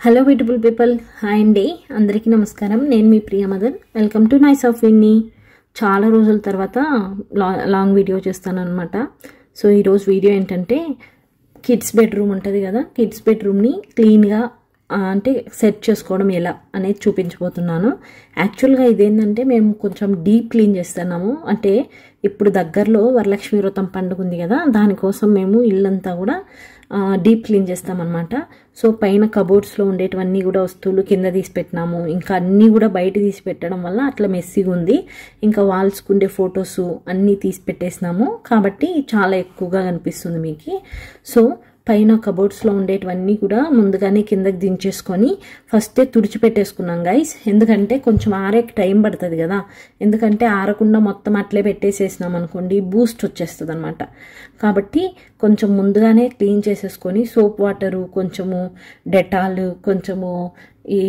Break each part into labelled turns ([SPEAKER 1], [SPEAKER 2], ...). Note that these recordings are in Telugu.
[SPEAKER 1] హలో బ్యూటిఫుల్ పీపుల్, హాయ్ అండి. అందరికీ నమస్కారం. నేను మీ Priya Madan. Welcome to nice of Vinny. చాలా రోజుల తర్వాత లాంగ్ వీడియో చేస్తాను అనమాట. సో ఈరోజు వీడియో ఏంటంటే కిడ్స్ బెడ్రూమ్ ఉంటుంది కదా, కిడ్స్ బెడ్రూమ్ని క్లీన్గా అంటే సెట్ చేసుకోవడం ఎలా అనేది చూపించబోతున్నాను. యాక్చువల్గా ఇదేంటంటే మేము కొంచెం డీప్ క్లీన్ చేస్తున్నాము. అంటే ఇప్పుడు దగ్గరలో వరలక్ష్మి వ్రతం పండుగ ఉంది కదా, దానికోసం మేము ఇల్లంతా కూడా డీప్ క్లీన్ చేస్తామన్నమాట. సో పైన కబోర్డ్స్లో ఉండేటివన్నీ కూడా వస్తువులు కింద తీసి పెట్టినాము. ఇంకా అన్నీ కూడా బయట తీసి పెట్టడం వల్ల అట్లా మెస్సీగా ఉంది. ఇంకా వాల్స్కి ఉండే ఫొటోస్ అన్నీ తీసి పెట్టేసినాము కాబట్టి చాలా ఎక్కువగా కనిపిస్తుంది మీకు. సో పైన కబోర్డ్స్లో ఉండేటివన్నీ కూడా ముందుగానే కిందకి దించేసుకొని ఫస్టే తుడిచిపెట్టేసుకున్నాం గైస్. ఎందుకంటే కొంచెం ఆరేకి టైం పడుతుంది కదా, ఎందుకంటే ఆరకుండా మొత్తం అట్లే పెట్టేసేసినాం అనుకోండి బూస్ట్ వచ్చేస్తుంది అనమాట. కాబట్టి కొంచెం ముందుగానే క్లీన్ చేసేసుకొని సోప్ వాటరు, కొంచెము డెటాల్, కొంచెము ఈ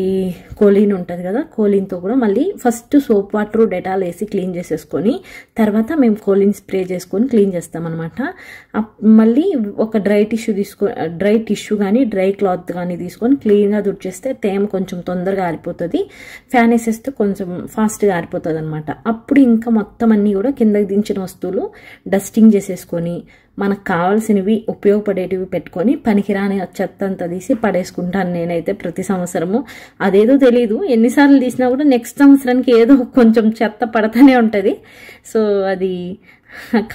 [SPEAKER 1] కోలిన్ ఉంటుంది కదా, కోలిన్తో కూడా మళ్ళీ ఫస్ట్ సోప్ వాటర్ డెటాల్ వేసి క్లీన్ చేసేసుకొని తర్వాత మేము కోలిన్ స్ప్రే చేసుకొని క్లీన్ చేస్తామన్నమాట. మళ్ళీ ఒక డ్రై టిష్యూ కానీ డ్రై క్లాత్ కానీ తీసుకొని క్లీన్గా తుడిచేస్తే తేమ కొంచెం తొందరగా ఆరిపోతుంది. ఫ్యాన్ వేసేస్తే కొంచెం ఫాస్ట్గా ఆరిపోతుంది అనమాట. అప్పుడు ఇంకా మొత్తం అన్నీ కూడా కిందకి దించిన వస్తువులు డస్టింగ్ చేసేసుకొని మనకు కావాల్సినవి ఉపయోగపడేటివి పెట్టుకొని పనికిరాని చెత్త అంతా తీసి పడేసుకుంటాను నేనైతే ప్రతి సంవత్సరము. అదేదో తెలీదు, ఎన్నిసార్లు తీసినా కూడా నెక్స్ట్ సంవత్సరానికి ఏదో కొంచెం చెత్త పడతానే ఉంటుంది. సో అది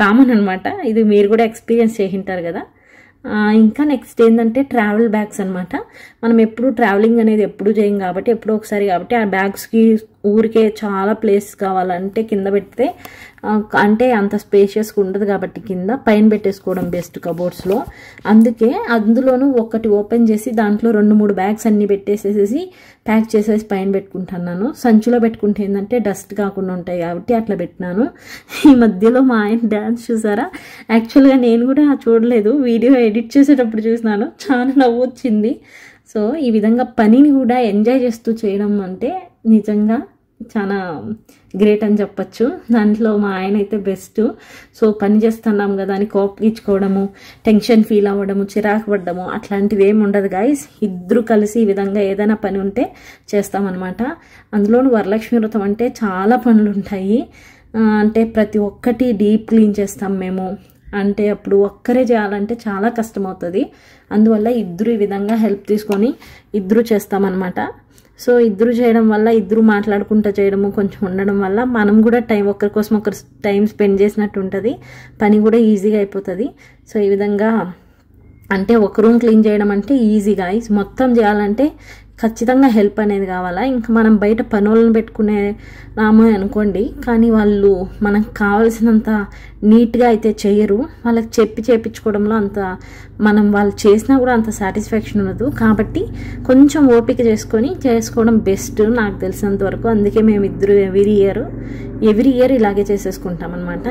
[SPEAKER 1] కామన్ అనమాట. ఇది మీరు కూడా ఎక్స్పీరియన్స్ చేసింటారు కదా. ఇంకా నెక్స్ట్ ఏంటంటే ట్రావెల్ బ్యాగ్స్ అనమాట. మనం ఎప్పుడు ట్రావెలింగ్ అనేది ఎప్పుడు చేయం కాబట్టి, ఎప్పుడో ఒకసారి కాబట్టి ఆ బ్యాగ్స్కి ఊరికే చాలా ప్లేస్ కావాలంటే కింద పెడితే అంటే అంత స్పేషియస్గా ఉండదు కాబట్టి కింద పైన పెట్టేసుకోవడం బెస్ట్ కబోర్డ్స్లో. అందుకే అందులోనూ ఒకటి ఓపెన్ చేసి దాంట్లో 2-3 బ్యాగ్స్ అన్ని పెట్టేసేసి ప్యాక్ చేసేసి పైన పెట్టుకుంటున్నాను. సంచిలో పెట్టుకుంటే ఏంటంటే డస్ట్ కాకుండా ఉంటాయి కాబట్టి అట్లా పెట్టినాను. ఈ మధ్యలో మా ఆయన డ్యాన్స్ చూసారా? యాక్చువల్గా నేను కూడా చూడలేదు, వీడియో ఎడిట్ చేసేటప్పుడు చూసినాను, చాలా నవ్వు వచ్చింది. సో ఈ విధంగా పనిని కూడా ఎంజాయ్ చేస్తూ చేయడం అంటే నిజంగా చాలా గ్రేట్ అని చెప్పచ్చు. దాంట్లో మా ఆయన అయితే బెస్ట్. సో పని చేస్తున్నాం కదా అని కోపగించుకోవడము, టెన్షన్ ఫీల్ అవ్వడము, చిరాకు పడ్డము అట్లాంటివి ఏమి ఉండదు గాయస్. ఇద్దరు కలిసి ఈ విధంగా ఏదైనా పని ఉంటే చేస్తామన్నమాట. అందులోనూ వరలక్ష్మి వ్రతం అంటే చాలా పనులు ఉంటాయి. అంటే ప్రతి ఒక్కటి డీప్ క్లీన్ చేస్తాం మేము. అంటే అప్పుడు ఒక్కరే చేయాలంటే చాలా కష్టం అవుతుంది. అందువల్ల ఇద్దరు ఈ విధంగా హెల్ప్ తీసుకొని ఇద్దరు చేస్తామన్నమాట. సో ఇద్దరు చేయడం వల్ల, ఇద్దరు మాట్లాడుకుంటూ చేయడము కొంచెం ఉండడం వల్ల మనం కూడా ఒకరి కోసం ఒకరు టైం స్పెండ్ చేసినట్టు ఉంటుంది, పని కూడా ఈజీగా అయిపోతుంది. సో ఈ విధంగా అంటే ఒక రూమ్ క్లీన్ చేయడం అంటే ఈజీగా, మొత్తం చేయాలంటే ఖచ్చితంగా హెల్ప్ అనేది కావాలా. ఇంకా మనం బయట పనులను పెట్టుకునేనాము అనుకోండి, కానీ వాళ్ళు మనకు కావాల్సినంత నీట్గా అయితే చేయరు. వాళ్ళకి చేపించుకోవడంలో అంత వాళ్ళు చేసినా కూడా అంత సాటిస్ఫాక్షన్ ఉండదు. కాబట్టి కొంచెం ఓపిక చేసుకోవడం బెస్ట్ నాకు తెలిసినంత వరకు. అందుకే మేము ఇద్దరు ఎవ్రీ ఇయర్ ఇలాగే చేసేసుకుంటాం అనమాట.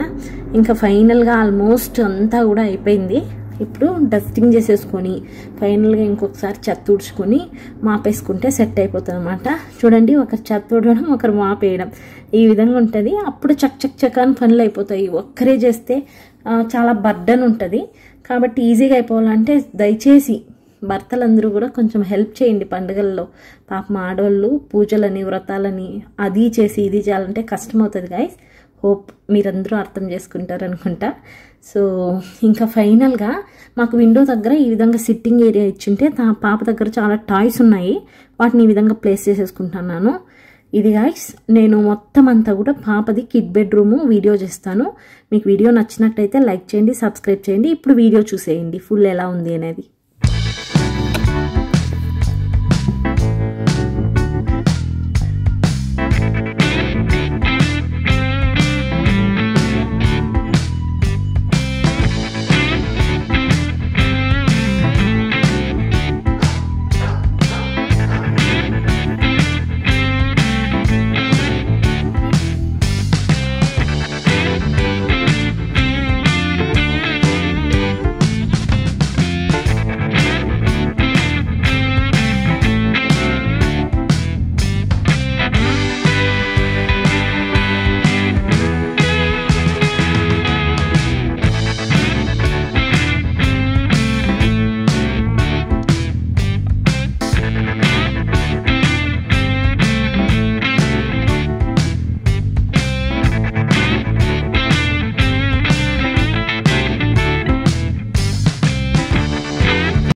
[SPEAKER 1] ఇంకా ఫైనల్గా ఆల్మోస్ట్ అంతా కూడా అయిపోయింది. ఇప్పుడు డస్టింగ్ చేసేసుకొని ఫైనల్గా ఇంకొకసారి చెత్త తుడుచుకొని మాపేసుకుంటే సెట్ అయిపోతుంది అనమాట. చూడండి, ఒకరు చెత్త తుడవడం, ఒకరు మాపేయడం, ఈ విధంగా ఉంటుంది. అప్పుడు చక్ అని పనులు అయిపోతాయి. ఒక్కరే చేస్తే చాలా బర్డన్ ఉంటుంది. కాబట్టి ఈజీగా అయిపోవాలంటే దయచేసి భర్తలందరూ కూడా కొంచెం హెల్ప్ చేయండి పండుగల్లో. పాపం ఆడవాళ్ళు పూజలని వ్రతాలని అది చేసి ఇది చేయాలంటే కష్టమవుతుంది గాయస్. హోప్ మీరందరూ అర్థం చేసుకుంటారు అనుకుంటా. సో ఇంకా ఫైనల్గా మాకు విండో దగ్గర ఈ విధంగా సిట్టింగ్ ఏరియా ఇచ్చింటే పాప దగ్గర చాలా టాయ్స్ ఉన్నాయి, వాటిని ఈ విధంగా ప్లేస్ చేసేసుకుంటున్నాను. ఇది గాయ్స్ నేను మొత్తం అంతా కూడా పాపది కిడ్ బెడ్రూమ్ వీడియో చేస్తాను. మీకు వీడియో నచ్చినట్టయితే లైక్ చేయండి, సబ్స్క్రైబ్ చేయండి. ఇప్పుడు వీడియో చూసేయండి ఫుల్ ఎలా ఉంది అనేది.